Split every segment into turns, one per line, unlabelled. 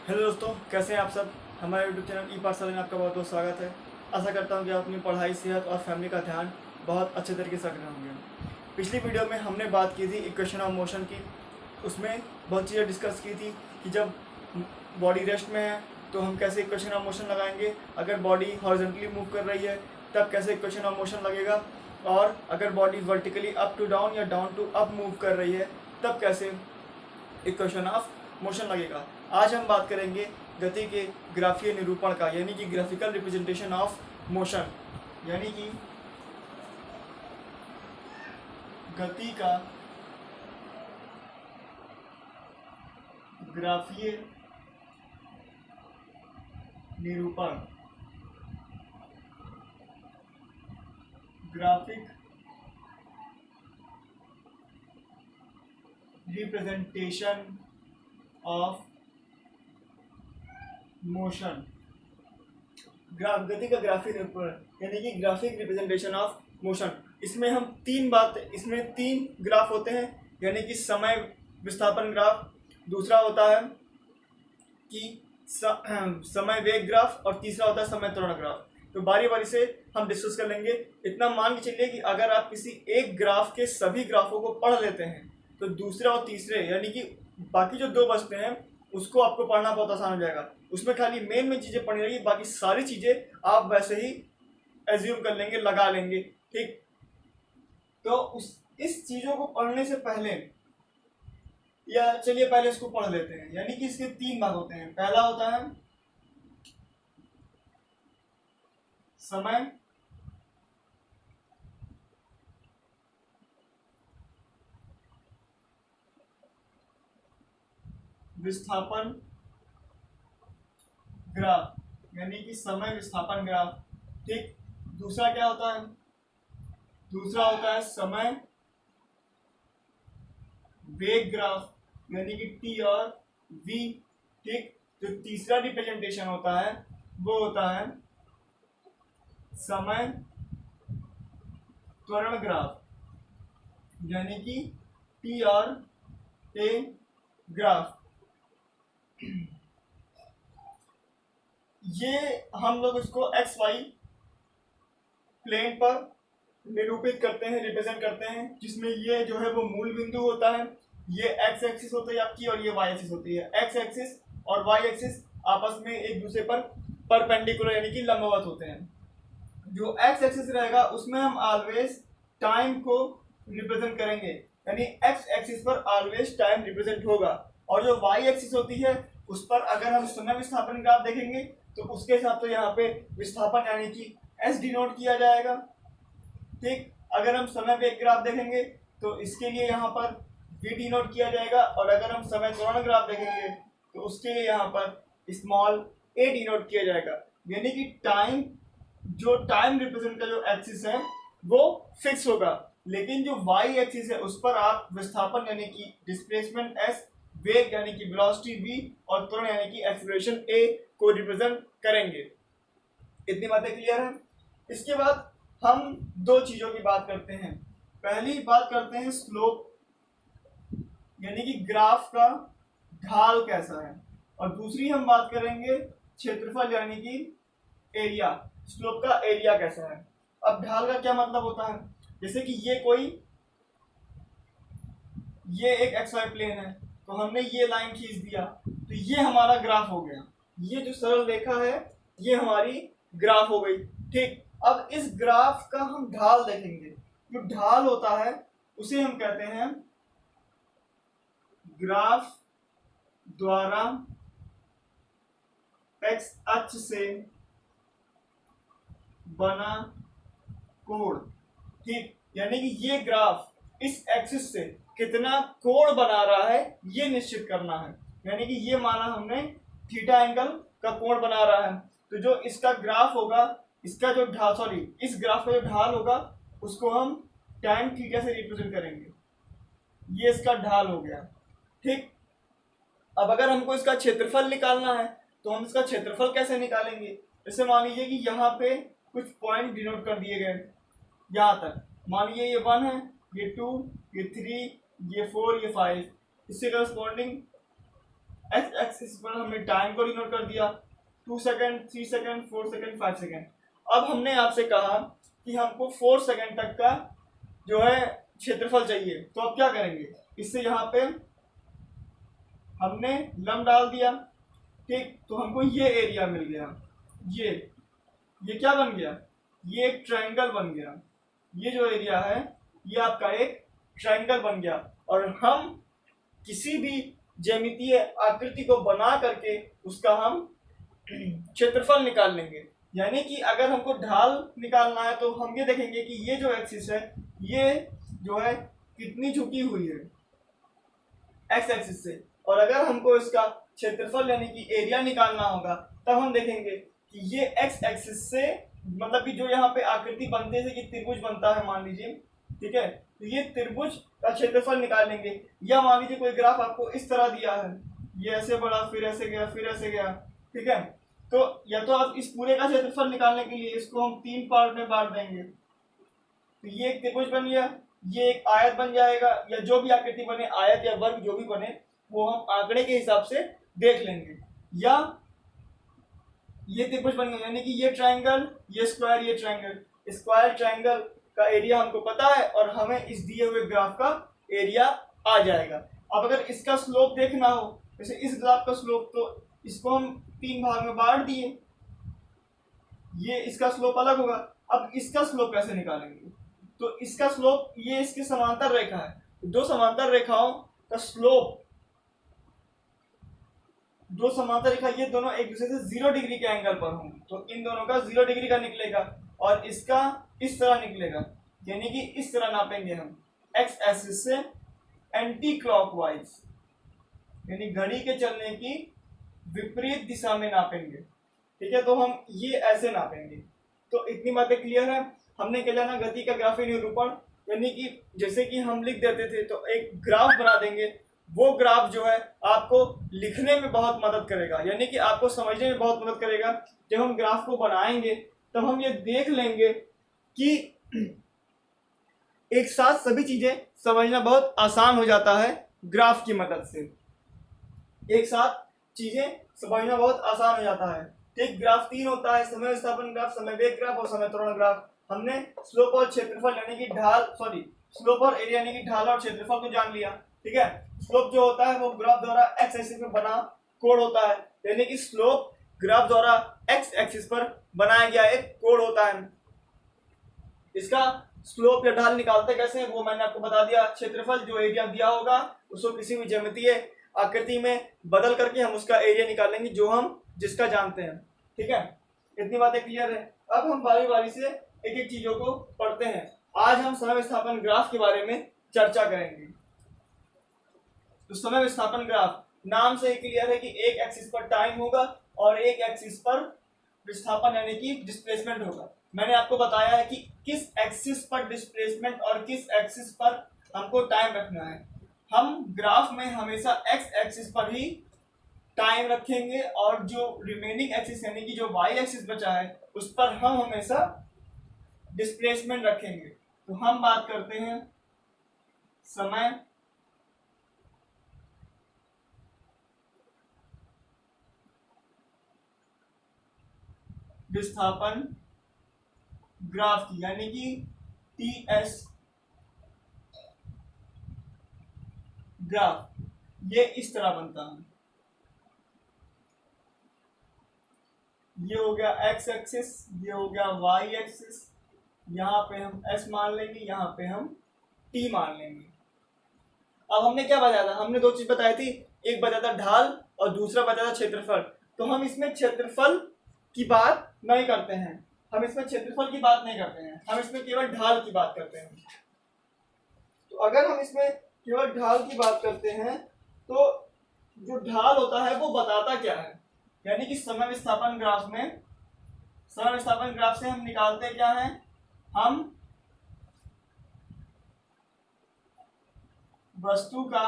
Hello दोस्तों, कैसे हैं आप सब। हमारे यूट्यूब चैनल ई पाठशाला में आपका बहुत बहुत स्वागत है। आशा करता हूं कि आप अपनी पढ़ाई, सेहत और फैमिली का ध्यान बहुत अच्छे तरीके से रख रहे होंगे। पिछली वीडियो में हमने बात की थी इक्वेशन ऑफ मोशन की। उसमें बहुत चीज़ें डिस्कस की थी कि जब बॉडी रेस्ट में है तो हम कैसे इक्वेशन ऑफ मोशन लगाएंगे, अगर बॉडी हॉरिजॉन्टली मूव कर रही है तब कैसे इक्वेशन ऑफ मोशन लगेगा, और अगर body vertically up to down या डाउन टू अप मूव कर रही है तब कैसे इक्वेशन ऑफ मोशन लगेगा। आज हम बात करेंगे गति के ग्राफीय निरूपण का, यानी कि ग्राफिकल रिप्रेजेंटेशन ऑफ मोशन, यानी कि गति का ग्राफीय निरूपण, ग्राफिक रिप्रेजेंटेशन ऑफ मोशन। गति का ग्राफिक निरूपण यानी कि ग्राफिक रिप्रेजेंटेशन ऑफ मोशन। इसमें हम इसमें तीन ग्राफ होते हैं, यानी कि समय विस्थापन ग्राफ, दूसरा होता है कि समय वेग ग्राफ, और तीसरा होता है समय त्वरण ग्राफ। तो बारी बारी से हम डिस्कस कर लेंगे। इतना मान के चलिए कि अगर आप किसी एक ग्राफ के सभी ग्राफों को पढ़ लेते हैं तो दूसरे और तीसरे यानी कि बाकी जो दो बचते हैं उसको आपको पढ़ना बहुत आसान हो जाएगा। उसमें खाली मेन चीज़ें पढ़नी रहेगी, बाकी सारी चीज़ें आप वैसे ही एज्यूम कर लेंगे, लगा लेंगे। ठीक, तो इस चीज़ों को पढ़ने से पहले, या चलिए पहले इसको पढ़ लेते हैं। यानी कि इसके तीन भाग होते हैं। पहला होता है समय विस्थापन ग्राफ, यानी कि समय विस्थापन ग्राफ। ठीक, दूसरा क्या होता है? दूसरा होता है समय वेग ग्राफ, यानी कि टी और वी। ठीक, जो तीसरा रिप्रेजेंटेशन होता है वो होता है समय त्वरण ग्राफ, यानी कि टी और ए ग्राफ। ये हम लोग इसको एक्स वाई प्लेन पर निरूपित करते हैं, रिप्रेजेंट करते हैं, जिसमें ये जो है वो मूल बिंदु होता है। ये एक्स एक्सिस होती है आपकी और ये वाई एक्सिस होती है। एक्स एक्सिस और वाई एक्सिस आपस में एक दूसरे पर परपेंडिकुलर यानी कि लंबवत होते हैं। जो एक्स एक्सिस रहेगा उसमें हम ऑलवेज टाइम को रिप्रेजेंट करेंगे, यानी एक्स एक्सिस पर ऑलवेज टाइम रिप्रेजेंट होगा। और जो वाई एक्सिस होती है उस पर अगर हम समय विस्थापन ग्राफ देखेंगे तो उसके हिसाब से यहाँ पे विस्थापन यानी कि एस डिनोट किया जाएगा। ठीक, अगर हम समय वेग ग्राफ देखेंगे तो इसके लिए यहाँ पर वी डिनोट किया जाएगा, और अगर हम समय त्वरण ग्राफ देखेंगे तो उसके लिए यहाँ पर स्मॉल ए डिनोट किया जाएगा। यानी कि टाइम रिप्रेजेंट का जो एक्सिस है वो फिक्स होगा, लेकिन जो वाई एक्सिस है उस पर आप विस्थापन यानी कि डिस्प्लेसमेंट एस, वेग यानी कि वेलोसिटी वी, और त्वरण यानी कि एक्सीलरेशन ए को रिप्रेजेंट करेंगे। इतनी बातें क्लियर है। इसके बाद हम दो चीजों की बात करते हैं। पहली बात करते हैं स्लोप, यानी कि ग्राफ का ढाल कैसा है, और दूसरी हम बात करेंगे क्षेत्रफल यानी कि एरिया, स्लोप का एरिया कैसा है। अब ढाल का क्या मतलब होता है? जैसे कि ये एक एक्स वाई प्लेन है, तो हमने ये लाइन खींच दिया तो ये हमारा ग्राफ हो गया। ये जो सरल रेखा है ये हमारी ग्राफ हो गई। ठीक, अब इस ग्राफ का हम ढाल देखेंगे। जो ढाल होता है उसे हम कहते हैं ग्राफ द्वारा एक्स अक्ष से बना कोण। ठीक, यानी कि ये ग्राफ इस एक्सिस से कितना कोण बना रहा है ये निश्चित करना है। यानी कि ये माना हमने थीटा एंगल का कोण बना रहा है, तो जो इसका ग्राफ होगा, इसका जो ढाल इस ग्राफ का जो ढाल होगा उसको हम tan थीटा से रिप्रेजेंट करेंगे। ये इसका ढाल हो गया। ठीक, अब अगर हमको इसका क्षेत्रफल निकालना है तो हम इसका क्षेत्रफल कैसे निकालेंगे? जैसे मान लीजिए कि यहाँ पे कुछ पॉइंट डिनोट कर दिए गए, यहाँ तक मान लीजिए ये 1 है, ये 2, ये 3, ये 4, ये 5, इससे करस्पॉन्डिंग एक्स एक्सिस पर हमने टाइम को डिनोट कर दिया, 2 सेकंड, 3 सेकंड, 4 सेकंड, 5 सेकंड। अब हमने आपसे कहा कि हमको 4 सेकंड तक का जो है क्षेत्रफल चाहिए, तो अब क्या करेंगे, इससे यहाँ पे हमने लम डाल दिया, ठीक, तो हमको ये एरिया मिल गया। ये क्या बन गया, ये एक ट्रायंगल बन गया। ये जो एरिया है ये आपका एक ट्रायंगल बन गया। और हम किसी भी ज्यामितीय आकृति को बना करके उसका हम क्षेत्रफल निकाल लेंगे। यानी कि अगर हमको ढाल निकालना है तो हम ये देखेंगे कि ये जो एक्सिस है ये जो है कितनी झुकी हुई है एक्स एक्सिस से, और अगर हमको इसका क्षेत्रफल यानी कि एरिया निकालना होगा तब हम देखेंगे कि ये एक्स एक्सिस से, मतलब कि जो यहाँ पे आकृति बनते हैं कि त्रिभुज बनता है मान लीजिए, ठीक है, तो ये त्रिभुज का क्षेत्रफल निकाल लेंगे। या मान लीजिए कोई ग्राफ आपको इस तरह दिया है, ये ऐसे बढ़ा, फिर ऐसे गया, फिर ऐसे गया, ठीक है, तो या तो आप इस पूरे का क्षेत्रफल निकालने के लिए इसको हम 3 पार्ट में बांट देंगे, तो ये एक त्रिभुज बन गया, ये एक आयत बन जाएगा, या जो भी आकृति बने, आयत या वर्ग जो भी बने वो हम आंकड़े के हिसाब से देख लेंगे। या ये त्रिभुज बन गया, यानी कि ये ट्रायंगल, ये स्क्वायर, ये ट्रायंगल, स्क्वायर ट्रायंगल का एरिया हमको पता है और हमें इस दिए हुए ग्राफ का एरिया आ जाएगा। अब अगर इसका स्लोप देखना हो, जैसे इस ग्राफ का स्लोप, तो इसको हम 3 भाग में बांट दिए, ये इसका स्लोप अलग होगा। अब इसका स्लोप कैसे निकालेंगे, तो इसका स्लोप, ये इसके समांतर रेखा है, दो समांतर रेखाओं का स्लोप, दो समांतर रेखा ये दोनों एक दूसरे से 0 डिग्री के एंगल पर होंगे, तो इन दोनों का 0 डिग्री का निकलेगा और इसका इस तरह निकलेगा, यानी कि इस तरह नापेंगे हम एक्स एक्सिस से एंटी क्लॉकवाइज, यानी घड़ी के चलने की विपरीत दिशा में नापेंगे, ठीक है, तो हम ये ऐसे नापेंगे। तो इतनी बातें क्लियर है। हमने क्या जाना, गति का ग्राफी निरूपण, यानी कि जैसे कि हम लिख देते थे तो एक ग्राफ बना देंगे, वो ग्राफ जो है आपको लिखने में बहुत मदद करेगा, यानी कि आपको समझने में बहुत मदद करेगा। जब हम ग्राफ को बनाएंगे तब हम ये देख लेंगे कि एक साथ सभी चीजें समझना बहुत आसान हो जाता है ग्राफ की मदद से, एक साथ चीजें समझना बहुत आसान हो जाता है। एक ग्राफ 3 होता है, समय विस्थापन ग्राफ, समय वेग ग्राफ और समय त्वरण ग्राफ। हमने स्लोप और क्षेत्रफल यानी कि स्लोप और एरिया यानी कि ढाल और क्षेत्रफल को जान लिया, ठीक है। स्लोप जो होता है वो ग्राफ द्वारा एक्स एक्सिस में बना कोण होता है, यानी कि स्लोप ग्राफ द्वारा एक्स एक्सिस पर बनाया गया एक कोण होता है। इसका स्लोप या ढाल निकालते कैसे हैं वो मैंने आपको बता दिया। क्षेत्रफल जो एरिया दिया होगा उसको किसी भी ज्यामितीय आकृति में बदल करके हम उसका एरिया निकालेंगे जो हम जिसका जानते हैं, ठीक है। इतनी बातें क्लियर है। अब हम बारी बारी से एक एक चीजों को पढ़ते हैं। आज हम समय विस्थापन ग्राफ के बारे में चर्चा करेंगे। तो समय विस्थापन ग्राफ नाम से ही क्लियर है कि एक एक्सिस पर टाइम होगा और एक एक्सिस पर विस्थापन यानी कि डिस्प्लेसमेंट होगा। मैंने आपको बताया है कि किस एक्सिस पर डिस्प्लेसमेंट और किस एक्सिस पर हमको टाइम रखना है। हम ग्राफ में हमेशा एक्स एक्सिस पर ही टाइम रखेंगे और जो रिमेनिंग एक्सिस यानी कि जो वाई एक्सिस बचा है उस पर हम हमेशा डिस्प्लेसमेंट रखेंगे। तो हम बात करते हैं समय विस्थापन ग्राफ की, यानी कि टीएस ग्राफ। ये इस तरह बनता है, ये हो गया एक्स एक्सिस, ये हो गया वाई एक्सिस, यहाँ पे हम एस मान लेंगे, यहाँ पे हम टी मान लेंगे। अब हमने क्या बताया था, हमने दो चीज बताई थी, एक बताया था ढाल और दूसरा बताया था क्षेत्रफल। तो हम इसमें क्षेत्रफल की बात नहीं करते हैं, हम इसमें क्षेत्रफल की बात नहीं करते हैं, हम इसमें केवल ढाल की बात करते हैं। तो अगर हम इसमें केवल ढाल की बात करते हैं तो जो ढाल होता है वो बताता क्या है, यानी कि समय विस्थापन ग्राफ में, समय विस्थापन ग्राफ से हम निकालते क्या है, हम वस्तु का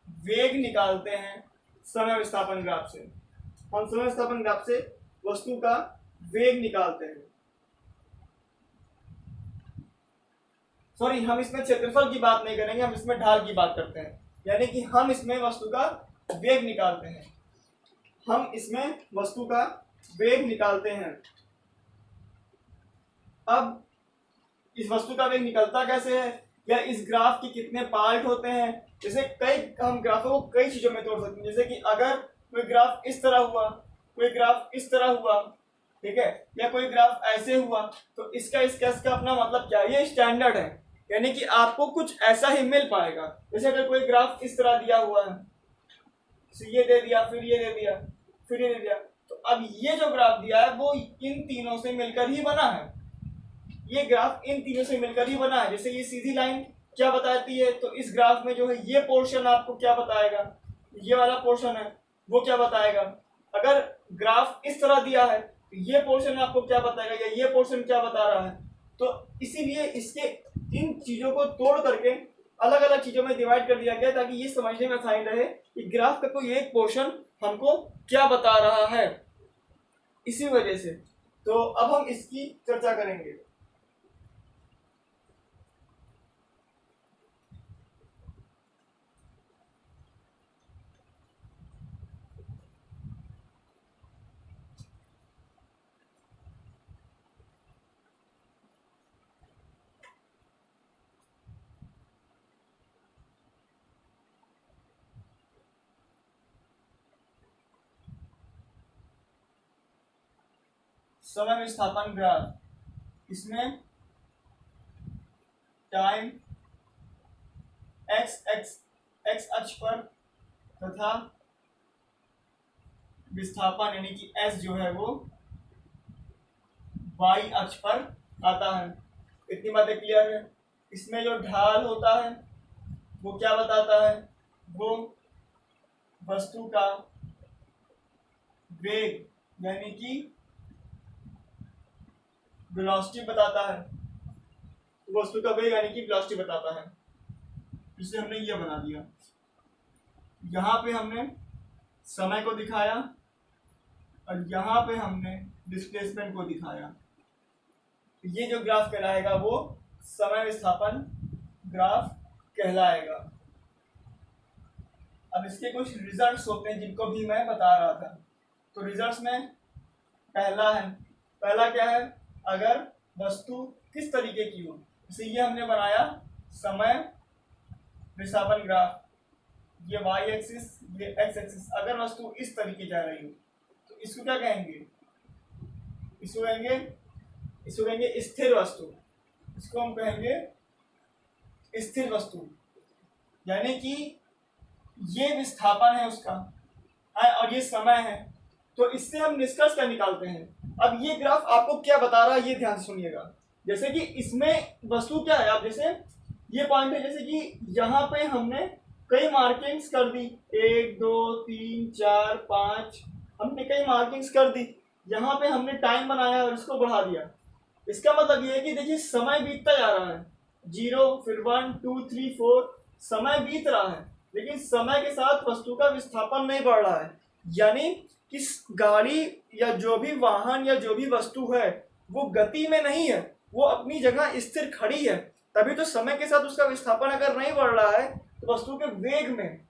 वेग निकालते हैं। समय विस्थापन ग्राफ से हम समय विस्थापन ग्राफ से वस्तु का वेग निकालते हैं। सॉरी, हम इसमें क्षेत्रफल की बात नहीं करेंगे, हम इसमें ढाल की बात करते हैं। यानी कि हम इसमें वस्तु का वेग निकालते हैं, हम इसमें वस्तु का वेग निकालते हैं। अब इस वस्तु का वेग निकलता कैसे है, या इस ग्राफ के कितने पार्ट होते हैं। जैसे हम ग्राफों को कई चीजों में तोड़ सकते हैं। जैसे कि अगर कोई ग्राफ इस तरह हुआ, कोई ग्राफ इस तरह हुआ, ठीक है, या कोई ग्राफ ऐसे हुआ, तो इसका अपना मतलब क्या है, ये स्टैंडर्ड है, यानी कि आपको कुछ ऐसा ही मिल पाएगा। जैसे अगर कोई ग्राफ इस तरह दिया हुआ है, ये दे दिया, फिर ये दे दिया, फिर ये दे दिया, तो अब ये जो ग्राफ दिया है वो इन तीनों से मिलकर ही बना है। ये ग्राफ इन तीनों से मिलकर ही बना है। जैसे ये सीधी लाइन क्या बताती है, तो इस ग्राफ में जो है ये पोर्शन आपको क्या बताएगा, ये वाला पोर्शन है वो क्या बताएगा। अगर ग्राफ इस तरह दिया है तो ये पोर्शन आपको क्या बताएगा, या ये पोर्शन क्या बता रहा है। तो इसीलिए इसके इन चीजों को तोड़ करके अलग अलग चीजों में डिवाइड कर दिया गया, ताकि ये समझने में आसानी रहे कि ग्राफ का कोई एक पोर्शन हमको क्या बता रहा है। इसी वजह से तो अब हम इसकी चर्चा करेंगे। समय विस्थापन ग्राफ, इसमें टाइम एक्स अक्ष पर तथा विस्थापन यानी कि एस जो है वो वाई अक्ष पर आता है। इतनी बातें क्लियर है। इसमें जो ढाल होता है वो क्या बताता है, वो वस्तु का वेग यानी कि वेलोसिटी बताता है। वस्तु का वेग यानी कि वेलोसिटी बताता है। जिसे हमने ये बना दिया, यहाँ पे हमने समय को दिखाया और यहाँ पे हमने डिस्प्लेसमेंट को दिखाया। ये जो ग्राफ कहलाएगा वो समय विस्थापन ग्राफ कहलाएगा। अब इसके कुछ रिजल्ट्स होते हैं जिनको भी मैं बता रहा था। तो रिजल्ट्स में पहला क्या है, अगर वस्तु किस तरीके की हो, जैसे ये हमने बनाया समय विस्थापन ग्राफ, ये y एक्सिस ये x एक्सिस, अगर वस्तु इस तरीके जा रही हो तो इसको क्या कहेंगे, इसको कहेंगे स्थिर वस्तु। इसको हम कहेंगे स्थिर वस्तु, यानी कि ये विस्थापन है उसका और ये समय है। तो इससे हम निष्कर्ष क्या निकालते हैं। अब ये ग्राफ आपको क्या बता रहा है ये ध्यान से सुनिएगा। जैसे कि इसमें वस्तु क्या है, आप जैसे ये पॉइंट है, जैसे कि यहाँ पे हमने कई मार्किंग्स कर दी, 1 2 3 4 5, हमने कई मार्किंग्स कर दी। यहाँ पे हमने टाइम बनाया और इसको बढ़ा दिया। इसका मतलब ये है कि देखिए समय बीतता जा रहा है, 0 फिर 1 2 3 4, समय बीत रहा है, लेकिन समय के साथ वस्तु का विस्थापन नहीं बढ़ रहा है। यानी कि गाड़ी या जो भी वाहन या जो भी वस्तु है वो गति में नहीं है, वो अपनी जगह स्थिर खड़ी है। तभी तो समय के साथ उसका विस्थापन अगर नहीं बढ़ रहा है तो वस्तु के वेग में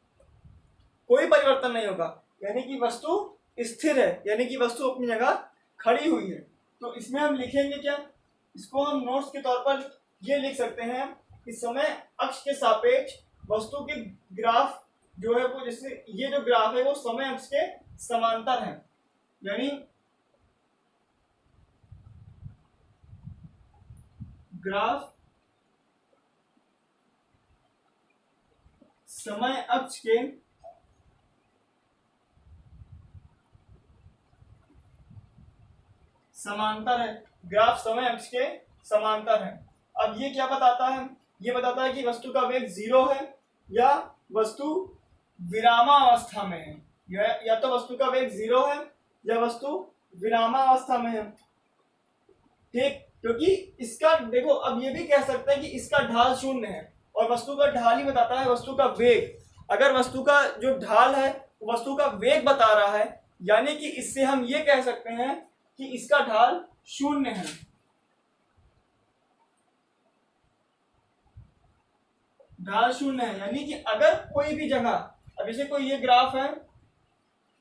कोई परिवर्तन नहीं होगा, यानी कि वस्तु स्थिर है, यानी कि वस्तु अपनी जगह खड़ी हुई है। तो इसमें हम लिखेंगे क्या, इसको हम नोट्स के तौर पर ये लिख सकते हैं कि समय अक्ष के सापेक्ष वस्तु के ग्राफ जो है वो, जैसे ये जो ग्राफ है वो समय अक्ष के समांतर है, यानी ग्राफ समय अक्ष के समांतर है, ग्राफ समय अक्ष के समांतर है। अब ये क्या बताता है, ये बताता है कि वस्तु का वेग 0 है या वस्तु विरामावस्था में है, या तो वस्तु का वेग 0 है या वस्तु विरामावस्था में है। ठीक, क्योंकि इसका देखो, अब ये भी कह सकते हैं कि इसका ढाल 0 है और वस्तु का ढाल ही बताता है वस्तु का वेग। अगर वस्तु का जो ढाल है वस्तु का वेग बता रहा है, यानी कि इससे हम ये कह सकते हैं कि इसका ढाल 0 है। ढाल शून्य है, यानी कि अगर कोई भी जगह, अब जैसे कोई ये ग्राफ है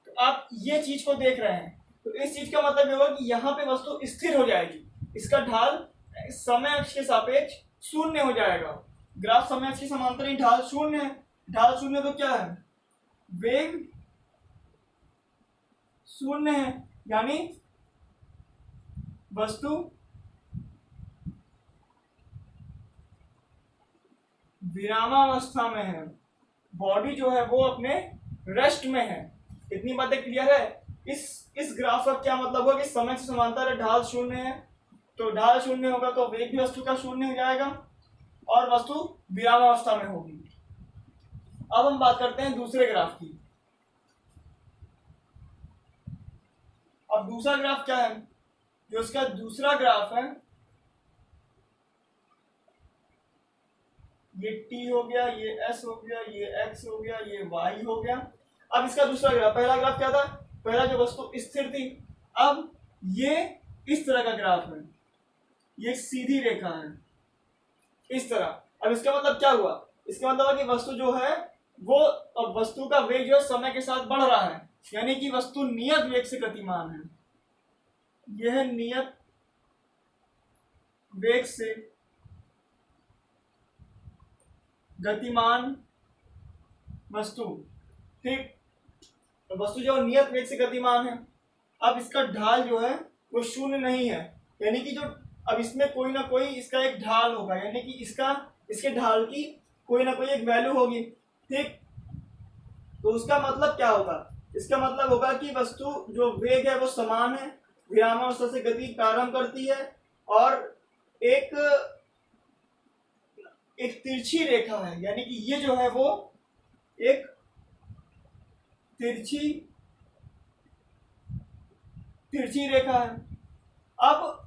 तो आप ये चीज को देख रहे हैं, तो इस चीज का मतलब ये होगा कि यहाँ पे वस्तु स्थिर हो जाएगी, इसका ढाल समय अक्ष के सापेक्ष शून्य हो जाएगा। ग्राफ समय अक्ष के समांतर ही ढाल शून्य है, ढाल शून्य तो क्या है, वेग शून्य है, यानी वस्तु विरामावस्था में है, बॉडी जो है वो अपने रेस्ट में है। इतनी बातें क्लियर है। इस ग्राफ का क्या मतलब होगा कि समय से समांतर है, ढाल शून्य है, तो ढाल शून्य होगा तो वेग भी वस्तु का शून्य हो जाएगा और वस्तु विरामावस्था में होगी। अब हम बात करते हैं दूसरे ग्राफ की। अब दूसरा ग्राफ क्या है, जो इसका दूसरा ग्राफ है, ये t हो गया, ये s हो गया, ये x हो गया, ये y हो गया। अब इसका दूसरा ग्राफ, पहला ग्राफ क्या था, पहला जो वस्तु स्थिर थी, अब ये इस तरह का ग्राफ है, ये सीधी रेखा है इस तरह। अब इसका मतलब क्या हुआ, इसका मतलब है कि वस्तु जो है वो, अब वस्तु का वेग जो है समय के साथ बढ़ रहा है, यानी कि वस्तु नियत वेग से गतिमान है। यह नियत वेग से गतिमान वस्तु, ठीक, तो वस्तु जो नियत वेग से गतिमान है। अब इसका ढाल जो है वो शून्य नहीं है, यानी कि जो, अब इसमें कोई ना कोई इसका एक ढाल होगा, यानी कि इसके ढाल की कोई ना कोई एक वैल्यू होगी, ठीक। तो उसका मतलब क्या होगा, इसका मतलब होगा कि वस्तु जो वेग है वो समान है, विरामावस्था से गति प्रारंभ करती है और एक तिरछी रेखा है, यानी कि ये जो है वो एक तिरछी रेखा है। अब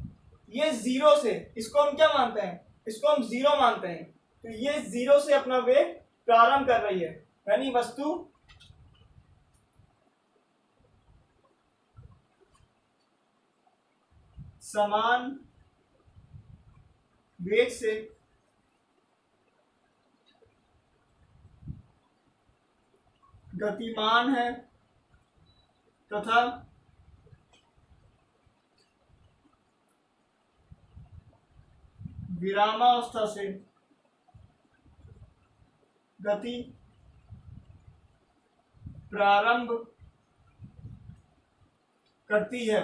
ये जीरो से, इसको हम क्या मानते हैं, इसको हम जीरो मानते हैं, तो ये जीरो से अपना वेग प्रारंभ कर रही है, यानी वस्तु समान वेग से गतिमान है तथा विरामावस्था से गति प्रारंभ करती है,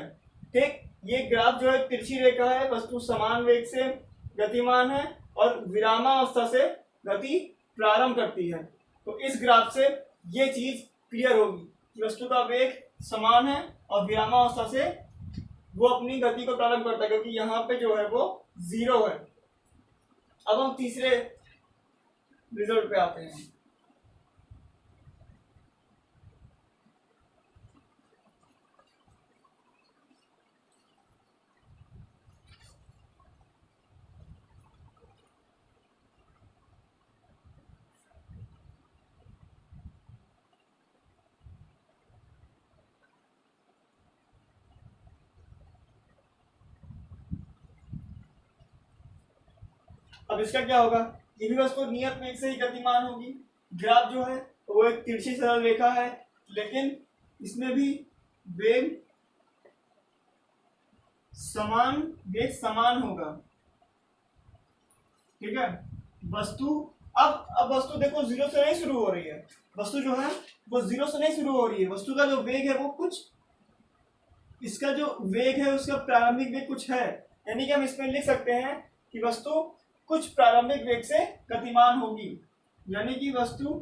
ठीक। ये ग्राफ जो है तिरछी रेखा है, वस्तु समान वेग से गतिमान है और विरामावस्था से गति प्रारंभ करती है। तो इस ग्राफ से ये चीज क्लियर होगी कि वस्तु का वेग समान है और विरामावस्था से वो अपनी गति को प्रारंभ करता है, क्योंकि यहाँ पे जो है वो जीरो है। अब हम तीसरे रिजल्ट पे आते हैं। अब इसका क्या होगा, ये भी वस्तु नियत वेग से ही गतिमान होगी। ग्राफ जो है वो एक तिरछी सरल रेखा है, लेकिन इसमें भी वेग समान होगा, ठीक है। वस्तु अब वस्तु देखो जीरो से नहीं शुरू हो रही है, वस्तु जो है वो जीरो से नहीं शुरू हो रही है, वस्तु का जो वेग है वो कुछ, इसका जो वेग है उसका प्रारंभिक वेग कुछ है, यानी कि हम इसमें लिख सकते हैं कि वस्तु कुछ प्रारंभिक वेग से गतिमान होगी, यानी कि वस्तु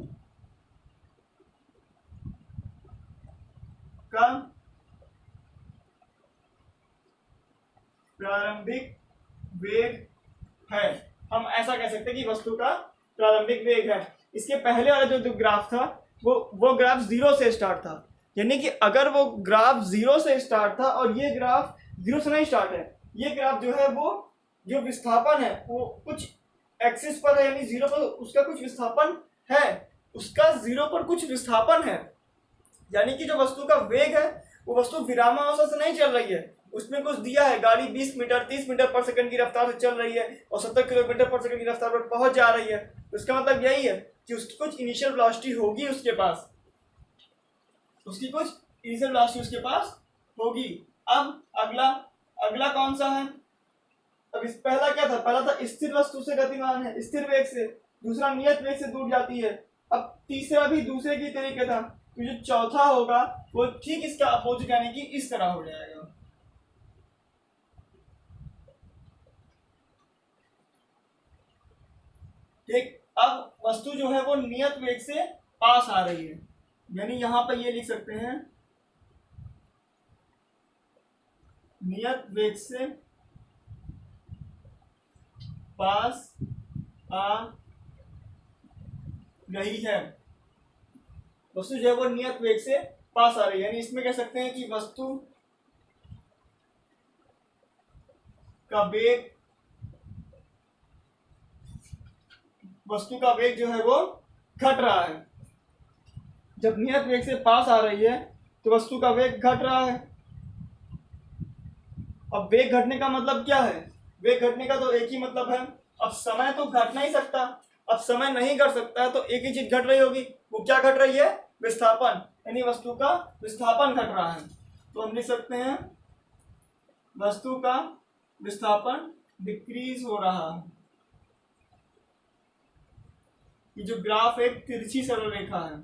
का प्रारंभिक वेग है। हम ऐसा कह सकते हैं कि वस्तु का प्रारंभिक वेग है। इसके पहले वाला जो ग्राफ था वो ग्राफ जीरो से स्टार्ट था, यानी कि अगर वो ग्राफ जीरो से स्टार्ट था और ये ग्राफ जीरो से नहीं स्टार्ट है, ये ग्राफ जो है वो जो विस्थापन है वो कुछ एक्सिस पर है, यानी जीरो पर उसका कुछ विस्थापन है, उसका जीरो पर कुछ विस्थापन है, यानी कि जो वस्तु का वेग है वो वस्तु विरामावस्था से नहीं चल रही है, उसमें कुछ दिया है, गाड़ी 20 मीटर 30 मीटर पर सेकंड की रफ्तार से चल रही है और 70 किलोमीटर पर सेकंड की रफ्तार पर पहुंच जा रही है। तो इसका मतलब यही है कि उसकी कुछ इनिशियल वेलोसिटी होगी उसके पास, उसकी कुछ इनिशियल वेलोसिटी उसके पास होगी। अब अगला कौन सा है? अब इस पहला क्या था? पहला था स्थिर वस्तु से गतिमान है, स्थिर वेग से, दूसरा नियत वेग से दूर जाती है। अब तीसरा भी दूसरे की तरीके था, तो जो चौथा होगा वो ठीक इसका अपोजिट यानी कि इस तरह हो जाएगा। ठीक, अब वस्तु जो है वो नियत वेग से पास आ रही है, यानी यहां पर ये लिख सकते हैं नियत वेग से पास आ रही है। वस्तु जो है वो नियत वेग से पास आ रही है, यानी इसमें कह सकते हैं कि वस्तु का वेग जो है वो घट रहा है। जब नियत वेग से पास आ रही है तो वस्तु का वेग घट रहा है। अब वेग घटने का मतलब क्या है? वेग घटने का तो एक ही मतलब है, अब समय तो घट नहीं सकता, अब समय नहीं घट सकता है तो एक ही चीज घट रही होगी, वो क्या घट रही है? विस्थापन, यानी वस्तु का विस्थापन घट रहा है। तो हम लिख सकते हैं वस्तु का विस्थापन डिक्रीज हो रहा है। ये जो ग्राफ एक तिरछी सरल रेखा है,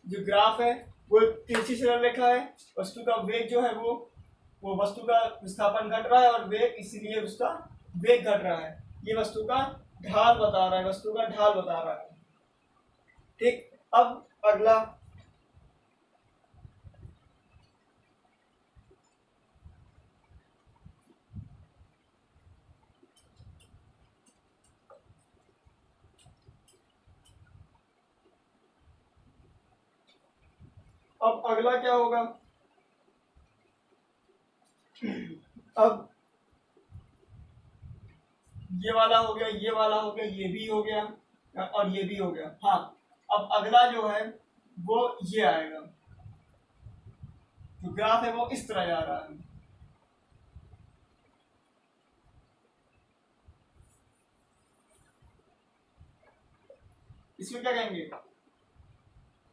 जो ग्राफ है वो एक तिरछी सरल रेखा है। वस्तु का वेग जो है वो वस्तु का विस्थापन घट रहा है और वेग, इसलिए उसका वेग घट रहा है। ये वस्तु का ढाल बता रहा है, वस्तु का ढाल बता रहा है। ठीक, अब अगला क्या होगा? अब ये वाला हो गया, ये वाला हो गया, ये भी हो गया और ये भी हो गया। हाँ, अब अगला जो है वो ये आएगा, जो ग्राफ है वो इस तरह जा रहा है। इसमें क्या कहेंगे?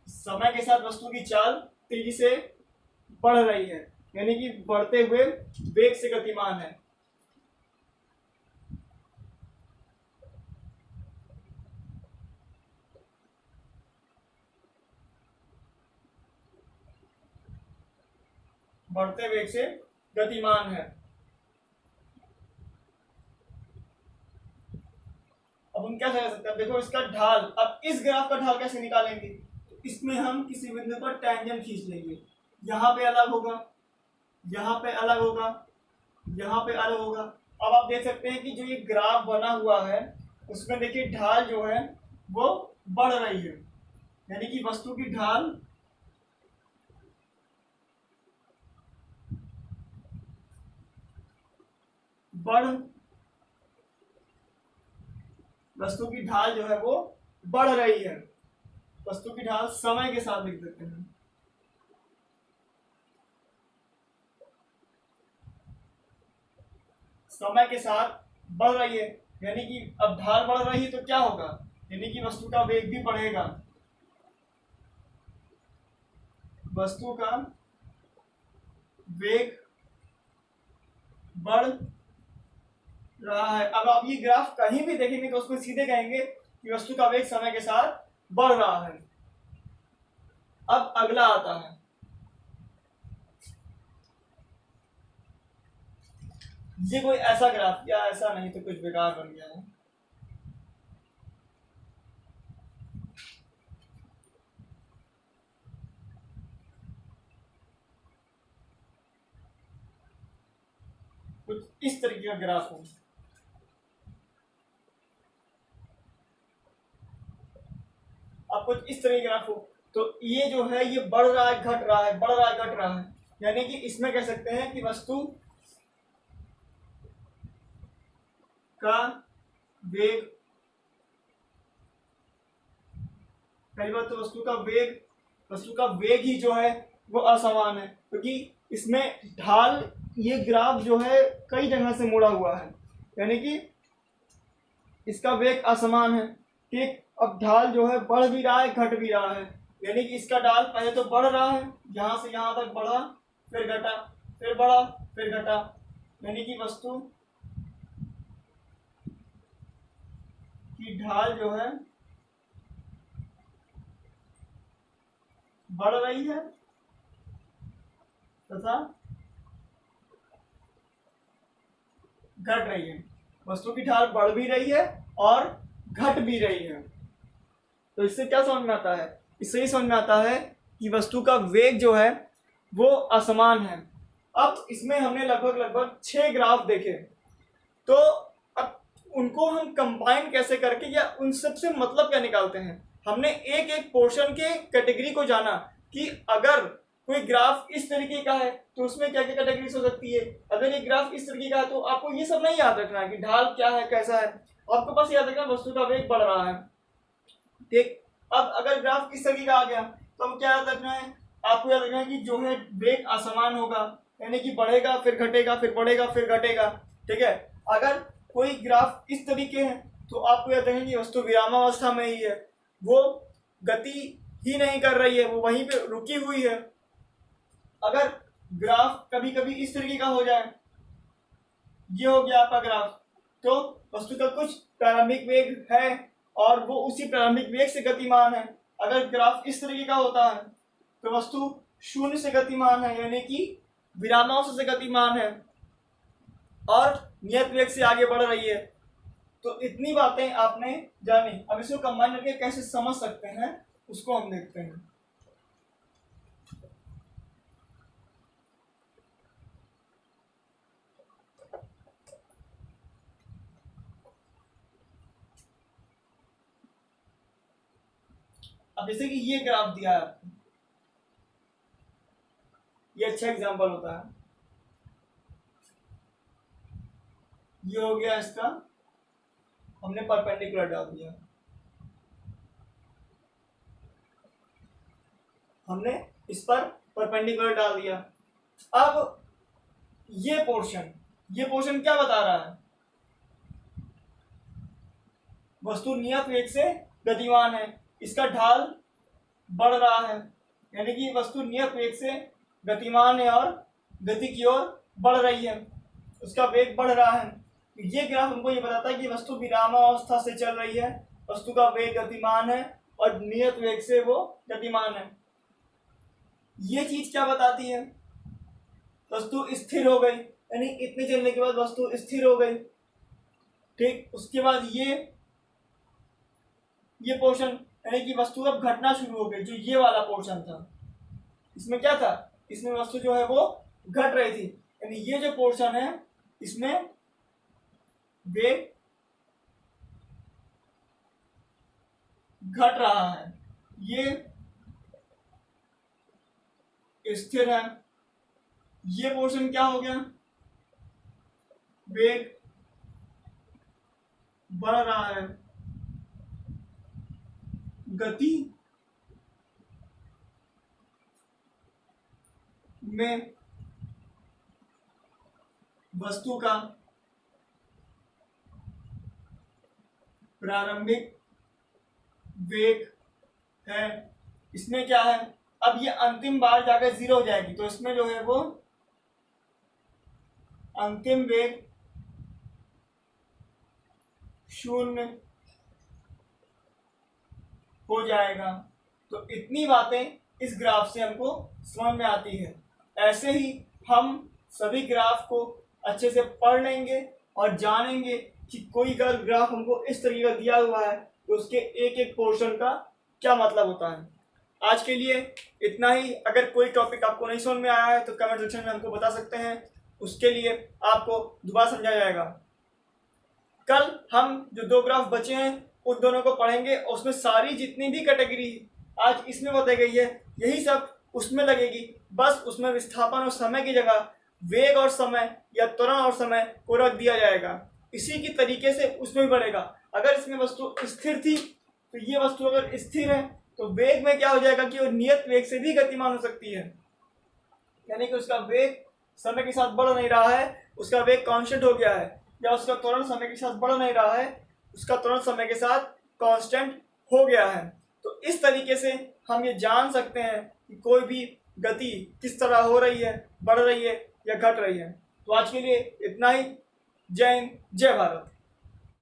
समय के साथ वस्तु की चाल तेजी से बढ़ रही है, यानी कि बढ़ते हुए वेग से गतिमान है। बढ़ते वेग से गतिमान है। अब हम क्या कह सकते हैं? देखो इसका ढाल, अब इस ग्राफ का ढाल कैसे निकालेंगे? तो इसमें हम किसी बिंदु पर टेंजेंट खींच लेंगे, यहाँ पे अलग होगा, यहाँ पे अलग होगा, यहाँ पे अलग होगा। अब आप देख सकते हैं कि जो ये ग्राफ बना हुआ है उसमें देखिए ढाल जो है वो बढ़ रही है, यानी कि वस्तु की ढाल वस्तु की ढाल जो है वो बढ़ रही है। वस्तु की ढाल समय के साथ लिख देते हैं। समय के साथ बढ़ रही है, यानी कि अब ढाल बढ़ रही है तो क्या होगा? यानी कि वस्तु का वेग भी बढ़ेगा, वस्तु का वेग बढ़ रहा है। अब आप ये ग्राफ कहीं भी देखेंगे तो उसको सीधे कहेंगे कि वस्तु का वेग समय के साथ बढ़ रहा है। अब अगला आता है, ये कोई ऐसा ग्राफ, या ऐसा नहीं तो कुछ बेकार बन गया है। कुछ इस तरीके का ग्राफ हो, अब कुछ इस तरह का ग्राफ हो, तो ये जो है ये बढ़ रहा है, घट रहा है, बढ़ रहा है, घट रहा है, यानी कि इसमें कह सकते हैं कि वस्तु का वेग, पहली बात तो वस्तु का वेग ही जो है वो असमान है, क्योंकि इसमें ढाल, ये ग्राफ जो है कई जगह से मुड़ा हुआ है, यानी कि इसका वेग असमान है। ठीक, अब ढाल जो है बढ़ भी रहा है घट भी रहा है, यानी कि इसका ढाल पहले तो बढ़ रहा है, यहाँ से यहाँ तक बढ़ा, फिर घटा, फिर बढ़ा, फिर घटा, यानी कि वस्तु की ढाल जो है बढ़ रही है तथा घट रही है। वस्तु की ढाल बढ़ भी रही है और घट भी रही है। तो इससे क्या समझ में आता है? इससे ही समझ में आता है कि वस्तु का वेग जो है वो असमान है। अब इसमें हमने लगभग 6 ग्राफ देखे, तो अब उनको हम कंबाइन कैसे करके या उन सब से मतलब क्या निकालते हैं। हमने एक एक पोर्शन के कैटेगरी को जाना कि अगर कोई ग्राफ इस तरीके का है तो उसमें क्या क्या कैटेगरीज हो सकती है। अगर ये ग्राफ इस तरीके का है तो आपको ये सब नहीं याद रखना है कि ढाल क्या है, कैसा है, आपको बस याद रखना वस्तु का वेग बढ़ रहा है। ठीक, अब अगर ग्राफ इस तरीके का आ गया तो अब क्या याद रखना है, आपको याद रखना है कि जो है वेग असमान होगा, यानी कि बढ़ेगा फिर घटेगा, फिर बढ़ेगा फिर घटेगा। ठीक है, अगर कोई ग्राफ इस तरीके है तो आपको याद रखना कि वस्तु विरामावस्था में ही है, वो गति ही नहीं कर रही है, वो वहीं पे रुकी हुई है। अगर ग्राफ कभी कभी इस तरीके का हो जाए, ये हो गया आपका ग्राफ, तो वस्तु का कुछ प्रारंभिक वेग है और वो उसी प्रारंभिक वेग से गतिमान है। अगर ग्राफ इस तरीके का होता है तो वस्तु शून्य से गतिमान है, यानी कि विरामावस्था से गतिमान है और नियत वेग से आगे बढ़ रही है। तो इतनी बातें आपने जानी। अब इसको कंबाइन करके कैसे समझ सकते हैं उसको हम देखते हैं। अब जैसे कि ये ग्राफ दिया है आपको, ये अच्छा एग्जांपल होता है। ये हो गया इसका, हमने परपेंडिकुलर डाल दिया, हमने इस पर परपेंडिकुलर डाल दिया। अब ये पोर्शन क्या बता रहा है, वस्तु नियत वेग से गतिमान है, इसका ढाल बढ़ रहा है, यानी कि वस्तु नियत वेग से गतिमान है और गति की ओर बढ़ रही है, उसका वेग बढ़ रहा है। ये ग्राफ हमको ये बताता है कि वस्तु विरामावस्था से चल रही है, वस्तु का वेग गतिमान है और नियत वेग से वो गतिमान है। ये चीज क्या बताती है, वस्तु स्थिर हो गई, यानी इतने चलने के बाद वस्तु स्थिर हो गई। ठीक, उसके बाद ये पोर्शन, यानी कि वस्तु अब घटना शुरू हो गई। जो ये वाला पोर्शन था, इसमें क्या था, इसमें वस्तु जो है वो घट रही थी, यानी ये जो पोर्शन है इसमें वेग घट रहा है, ये स्थिर है। ये पोर्शन क्या हो गया, वेग बढ़ रहा है, गति में वस्तु का प्रारंभिक वेग है। इसमें क्या है, अब ये अंतिम बार जाकर 0 हो जाएगी, तो इसमें जो है वो अंतिम वेग 0 हो जाएगा। तो इतनी बातें इस ग्राफ से हमको समझ में आती है। ऐसे ही हम सभी ग्राफ को अच्छे से पढ़ लेंगे और जानेंगे कि कोई अगर ग्राफ हमको इस तरीके का दिया हुआ है तो उसके एक एक पोर्शन का क्या मतलब होता है। आज के लिए इतना ही। अगर कोई टॉपिक आपको नहीं समझ में आया है तो कमेंट सेक्शन में हमको बता सकते हैं, उसके लिए आपको दोबारा समझाया जाएगा। कल हम जो 2 ग्राफ बचे हैं उन दोनों को पढ़ेंगे और उसमें सारी जितनी भी कैटेगरी आज इसमें बताई गई है यही सब उसमें लगेगी। बस उसमें विस्थापन और समय की जगह वेग और समय या त्वरण और समय को रख दिया जाएगा। इसी की तरीके से उसमें भी बढ़ेगा। अगर इसमें वस्तु स्थिर थी तो ये वस्तु अगर स्थिर है तो वेग में क्या हो जाएगा कि वो नियत वेग से भी गतिमान हो सकती है, यानी कि उसका वेग समय के साथ बढ़ नहीं रहा है, उसका वेग कांस्टेंट हो गया है, या उसका त्वरण समय के साथ बढ़ नहीं रहा है, उसका त्वरण समय के साथ कांस्टेंट हो गया है। तो इस तरीके से हम ये जान सकते हैं कि कोई भी गति किस तरह हो रही है, बढ़ रही है या घट रही है। तो आज के लिए इतना ही। जय हिंद, जय भारत।